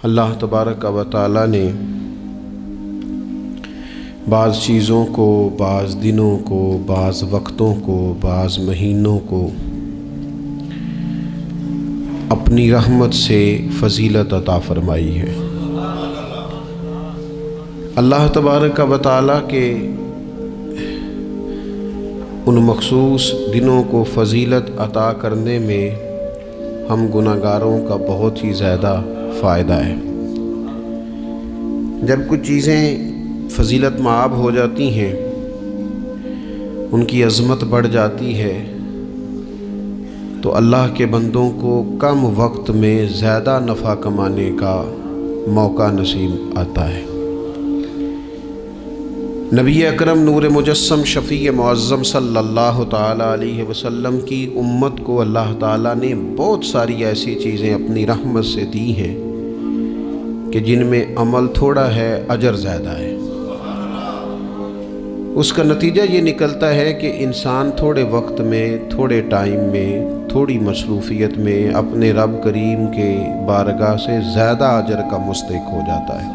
اللہ تبارک و تعالی نے بعض چیزوں کو، بعض دنوں کو، بعض وقتوں کو، بعض مہینوں کو اپنی رحمت سے فضیلت عطا فرمائی ہے۔ اللہ تبارک و تعالی کے ان مخصوص دنوں کو فضیلت عطا کرنے میں ہم گناہ گاروں کا بہت ہی زیادہ فائدہ ہے۔ جب کچھ چیزیں فضیلت مآب ہو جاتی ہیں، ان کی عظمت بڑھ جاتی ہے، تو اللہ کے بندوں کو کم وقت میں زیادہ نفع کمانے کا موقع نصیب آتا ہے۔ نبی اکرم نور مجسم شفیع معظم صلی اللہ تعالیٰ علیہ وسلم کی امت کو اللہ تعالیٰ نے بہت ساری ایسی چیزیں اپنی رحمت سے دی ہیں کہ جن میں عمل تھوڑا ہے، اجر زیادہ ہے۔ اس کا نتیجہ یہ نکلتا ہے کہ انسان تھوڑے وقت میں، تھوڑے ٹائم میں، تھوڑی مصروفیت میں اپنے رب کریم کے بارگاہ سے زیادہ اجر کا مستحق ہو جاتا ہے۔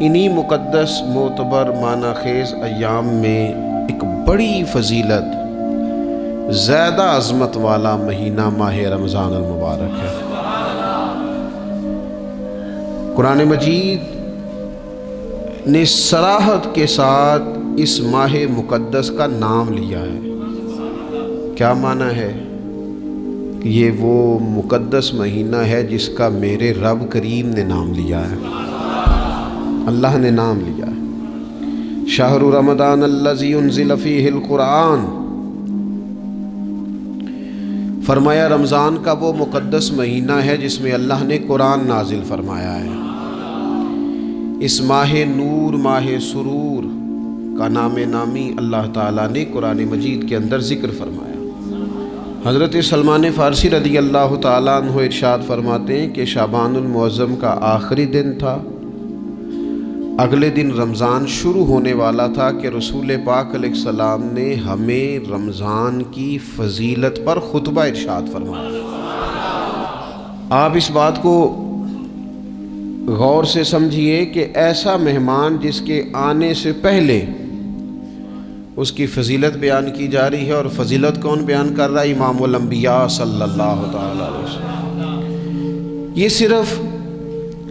انہی مقدس معتبر معنی خیز ایام میں ایک بڑی فضیلت، زیادہ عظمت والا مہینہ ماہ رمضان المبارک ہے۔ قرآن مجید نے صراحت کے ساتھ اس ماہ مقدس کا نام لیا ہے۔ کیا معنی ہے؟ کہ یہ وہ مقدس مہینہ ہے جس کا میرے رب کریم نے نام لیا ہے، اللہ نے نام لیا ہے۔ شہر رمضان الذی انزل فیہ القرآن، فرمایا رمضان کا وہ مقدس مہینہ ہے جس میں اللہ نے قرآن نازل فرمایا ہے۔ اس ماہ نور، ماہ سرور کا نام نامی اللہ تعالیٰ نے قرآن مجید کے اندر ذکر فرمایا۔ حضرت سلمان فارسی رضی اللہ تعالیٰ عنہ ارشاد فرماتے ہیں کہ شعبان المعظم کا آخری دن تھا، اگلے دن رمضان شروع ہونے والا تھا کہ رسول پاک علیہ السلام نے ہمیں رمضان کی فضیلت پر خطبہ ارشاد فرمایا۔ آپ اس بات کو غور سے سمجھیے کہ ایسا مہمان جس کے آنے سے پہلے اس کی فضیلت بیان کی جا رہی ہے، اور فضیلت کون بیان کر رہا ہے؟ امام الانبیاء صلی اللہ تعالی علیہ وسلم۔ یہ صرف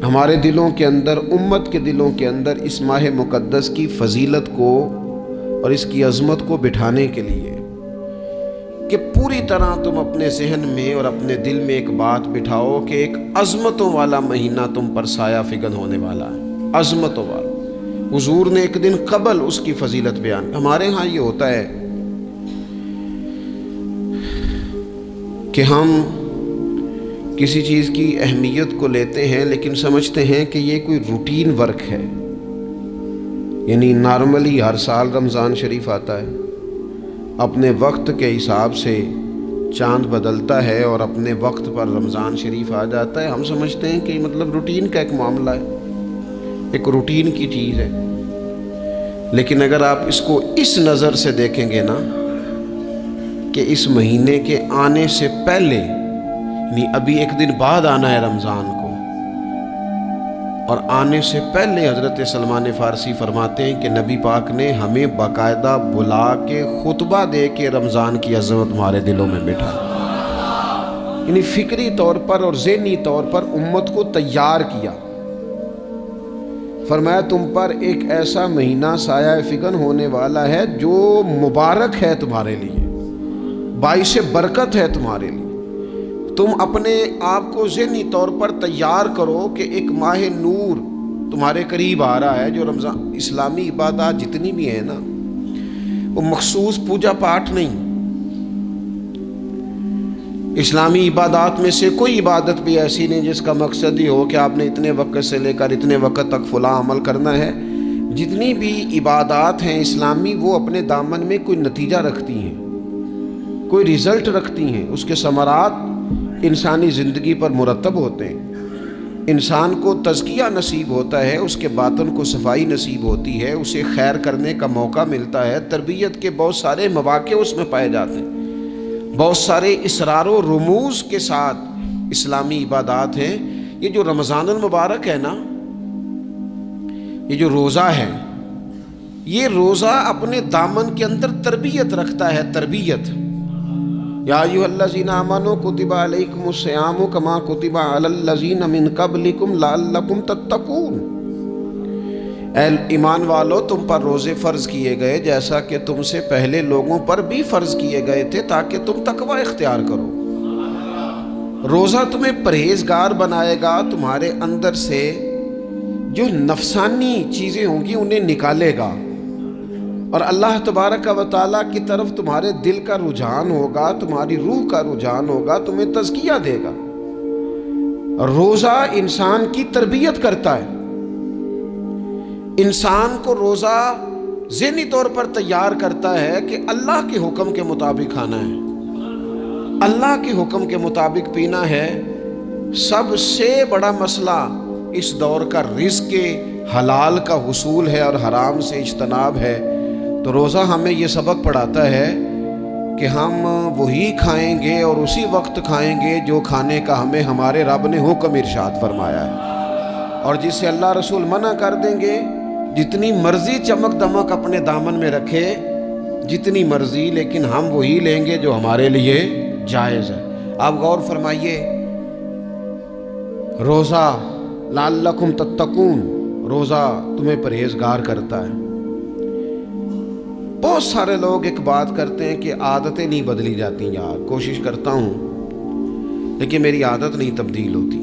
ہمارے دلوں کے اندر، امت کے دلوں کے اندر اس ماہ مقدس کی فضیلت کو اور اس کی عظمت کو بٹھانے کے لیے کہ پوری طرح تم اپنے ذہن میں اور اپنے دل میں ایک بات بٹھاؤ کہ ایک عظمتوں والا مہینہ تم پر سایہ فگن ہونے والا ہے، عظمتوں والا۔ حضور نے ایک دن قبل اس کی فضیلت بیان۔ ہمارے ہاں یہ ہوتا ہے کہ ہم کسی چیز کی اہمیت کو لیتے ہیں لیکن سمجھتے ہیں کہ یہ کوئی روٹین ورک ہے، یعنی نارملی ہر سال رمضان شریف آتا ہے، اپنے وقت کے حساب سے چاند بدلتا ہے اور اپنے وقت پر رمضان شریف آ جاتا ہے۔ ہم سمجھتے ہیں کہ مطلب روٹین کا ایک معاملہ ہے، ایک روٹین کی چیز ہے۔ لیکن اگر آپ اس کو اس نظر سے دیکھیں گے نا کہ اس مہینے کے آنے سے پہلے، یعنی ابھی ایک دن بعد آنا ہے رمضان کو، اور آنے سے پہلے حضرت سلمان فارسی فرماتے ہیں کہ نبی پاک نے ہمیں باقاعدہ بلا کے خطبہ دے کے رمضان کی عظمت ہمارے دلوں میں بٹھا، یعنی فکری طور پر اور ذہنی طور پر امت کو تیار کیا۔ فرمایا تم پر ایک ایسا مہینہ سایہ فگن ہونے والا ہے جو مبارک ہے تمہارے لیے، باعث برکت ہے تمہارے لیے۔ تم اپنے آپ کو ذہنی طور پر تیار کرو کہ ایک ماہ نور تمہارے قریب آ رہا ہے۔ جو رمضان، اسلامی عبادات جتنی بھی ہیں نا، وہ مخصوص پوجا پاٹ نہیں۔ اسلامی عبادات میں سے کوئی عبادت بھی ایسی نہیں جس کا مقصد ہی ہو کہ آپ نے اتنے وقت سے لے کر اتنے وقت تک فلاں عمل کرنا ہے۔ جتنی بھی عبادات ہیں اسلامی، وہ اپنے دامن میں کوئی نتیجہ رکھتی ہیں، کوئی رزلٹ رکھتی ہیں، اس کے ثمرات انسانی زندگی پر مرتب ہوتے ہیں۔ انسان کو تزکیہ نصیب ہوتا ہے، اس کے باطن کو صفائی نصیب ہوتی ہے، اسے خیر کرنے کا موقع ملتا ہے، تربیت کے بہت سارے مواقع اس میں پائے جاتے ہیں، بہت سارے اسرار و رموز کے ساتھ اسلامی عبادات ہیں۔ یہ جو رمضان المبارک ہے نا، یہ جو روزہ ہے، یہ روزہ اپنے دامن کے اندر تربیت رکھتا ہے، تربیت۔ یا ایھا الذین آمنوا کتب علیکم الصیام کما کتب علی الذین من قبلکم لعلکم تتقون۔ اے ایمان والو، تم پر روزے فرض کیے گئے جیسا کہ تم سے پہلے لوگوں پر بھی فرض کیے گئے تھے تاکہ تم تقوی اختیار کرو۔ روزہ تمہیں پرہیزگار بنائے گا، تمہارے اندر سے جو نفسانی چیزیں ہوں گی انہیں نکالے گا، اور اللہ تبارک و تعالیٰ کی طرف تمہارے دل کا رجحان ہوگا، تمہاری روح کا رجحان ہوگا، تمہیں تزکیہ دے گا۔ روزہ انسان کی تربیت کرتا ہے، انسان کو روزہ ذہنی طور پر تیار کرتا ہے کہ اللہ کے حکم کے مطابق کھانا ہے، اللہ کے حکم کے مطابق پینا ہے۔ سب سے بڑا مسئلہ اس دور کا رزق کے حلال کا حصول ہے اور حرام سے اجتناب ہے۔ تو روزہ ہمیں یہ سبق پڑھاتا ہے کہ ہم وہی کھائیں گے اور اسی وقت کھائیں گے جو کھانے کا ہمیں ہمارے رب نے حکم ارشاد فرمایا ہے، اور جس سے اللہ رسول منع کر دیں گے جتنی مرضی چمک دمک اپنے دامن میں رکھے، جتنی مرضی، لیکن ہم وہی لیں گے جو ہمارے لیے جائز ہے۔ آپ غور فرمائیے، روزہ لعلکم تتقون، روزہ تمہیں پرہیزگار کرتا ہے۔ بہت سارے لوگ ایک بات کرتے ہیں کہ عادتیں نہیں بدلی جاتی، یار کوشش کرتا ہوں لیکن میری عادت نہیں تبدیل ہوتی۔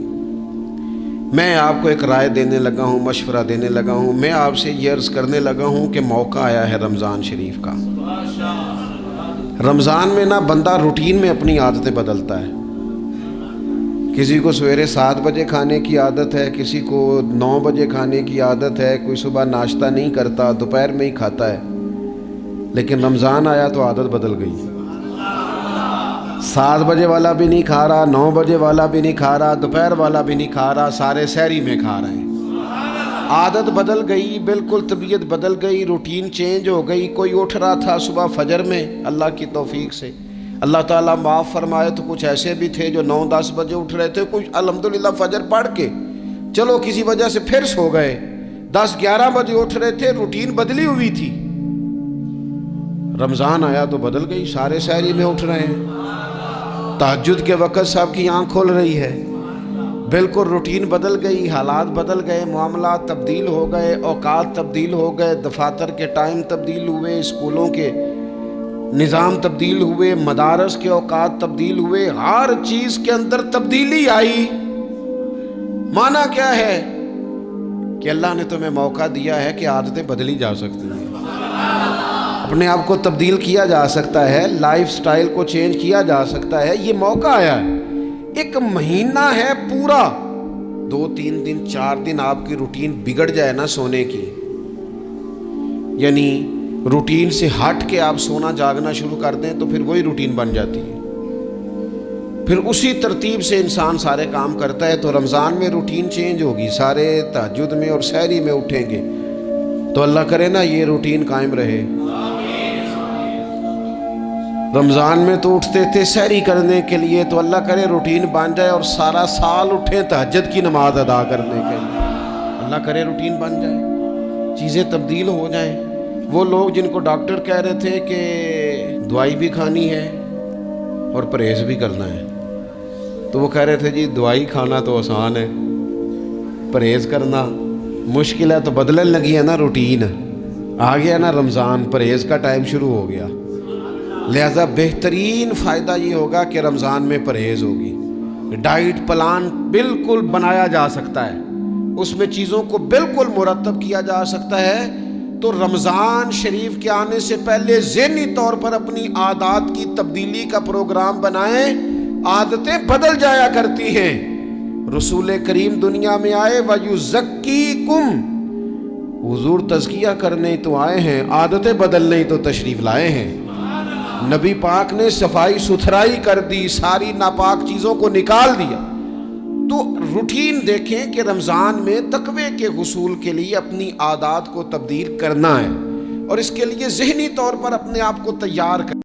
میں آپ کو ایک رائے دینے لگا ہوں، مشورہ دینے لگا ہوں، میں آپ سے یہ عرض کرنے لگا ہوں کہ موقع آیا ہے رمضان شریف کا۔ رمضان میں نا بندہ روٹین میں اپنی عادتیں بدلتا ہے۔ کسی کو سویرے 7 بجے کھانے کی عادت ہے، کسی کو 9 بجے کھانے کی عادت ہے، کوئی صبح ناشتہ نہیں کرتا، دوپہر میں ہی کھاتا ہے۔ لیکن رمضان آیا تو عادت بدل گئی، 7 بجے والا بھی نہیں کھا رہا، 9 بجے والا بھی نہیں کھا رہا، دوپہر والا بھی نہیں کھا رہا، سارے سحری میں کھا رہے ہیں۔ عادت بدل گئی، بالکل طبیعت بدل گئی، روٹین چینج ہو گئی۔ کوئی اٹھ رہا تھا صبح فجر میں، اللہ کی توفیق سے اللہ تعالیٰ معاف فرمائے تو کچھ ایسے بھی تھے جو 9-10 بجے اٹھ رہے تھے، کچھ الحمدللہ فجر پڑھ کے چلو کسی وجہ سے پھر سو گئے، 10-11 بجے اٹھ رہے تھے، روٹین بدلی ہوئی تھی۔ رمضان آیا تو بدل گئی، سارے سحری میں اٹھ رہے ہیں، تہجد کے وقت سب کی آنکھ کھول رہی ہے، بالکل روٹین بدل گئی، حالات بدل گئے، معاملات تبدیل ہو گئے، اوقات تبدیل ہو گئے، دفاتر کے ٹائم تبدیل ہوئے، اسکولوں کے نظام تبدیل ہوئے، مدارس کے اوقات تبدیل ہوئے، ہر چیز کے اندر تبدیلی آئی۔ معنی کیا ہے کہ اللہ نے تمہیں موقع دیا ہے کہ عادتیں بدلی جا سکتی ہیں، اپنے آپ کو تبدیل کیا جا سکتا ہے، لائف سٹائل کو چینج کیا جا سکتا ہے۔ یہ موقع آیا ہے، ایک مہینہ ہے پورا، 2-3 دن 4 دن آپ کی روٹین بگڑ جائے نا سونے کی، یعنی روٹین سے ہٹ کے آپ سونا جاگنا شروع کر دیں تو پھر وہی روٹین بن جاتی ہے، پھر اسی ترتیب سے انسان سارے کام کرتا ہے۔ تو رمضان میں روٹین چینج ہوگی، سارے تہجد میں اور سحری میں اٹھیں گے، تو اللہ کرے نا یہ روٹین قائم رہے۔ رمضان میں تو اٹھتے تھے سحری کرنے کے لیے، تو اللہ کرے روٹین بن جائے اور سارا سال اٹھیں تہجد کی نماز ادا کرنے کے لیے، اللہ کرے روٹین بن جائے، چیزیں تبدیل ہو جائیں۔ وہ لوگ جن کو ڈاکٹر کہہ رہے تھے کہ دوائی بھی کھانی ہے اور پرہیز بھی کرنا ہے، تو وہ کہہ رہے تھے جی دوائی کھانا تو آسان ہے، پرہیز کرنا مشکل ہے، تو بدلنے لگی ہے نا روٹین، آ گیا نا رمضان، پرہیز کا ٹائم شروع ہو گیا۔ لہذا بہترین فائدہ یہ ہوگا کہ رمضان میں پرہیز ہوگی، ڈائٹ پلان بالکل بنایا جا سکتا ہے، اس میں چیزوں کو بالکل مرتب کیا جا سکتا ہے۔ تو رمضان شریف کے آنے سے پہلے ذہنی طور پر اپنی عادات کی تبدیلی کا پروگرام بنائیں، عادتیں بدل جایا کرتی ہیں۔ رسول کریم دنیا میں آئے وَيُزَكِّيكُمْ، حضور تزکیہ کرنے تو آئے ہیں، عادتیں بدلنے تو تشریف لائے ہیں۔ نبی پاک نے صفائی ستھرائی کر دی، ساری ناپاک چیزوں کو نکال دیا۔ تو روٹین دیکھیں کہ رمضان میں تقوی کے حصول کے لیے اپنی عادات کو تبدیل کرنا ہے، اور اس کے لیے ذہنی طور پر اپنے آپ کو تیار کرنا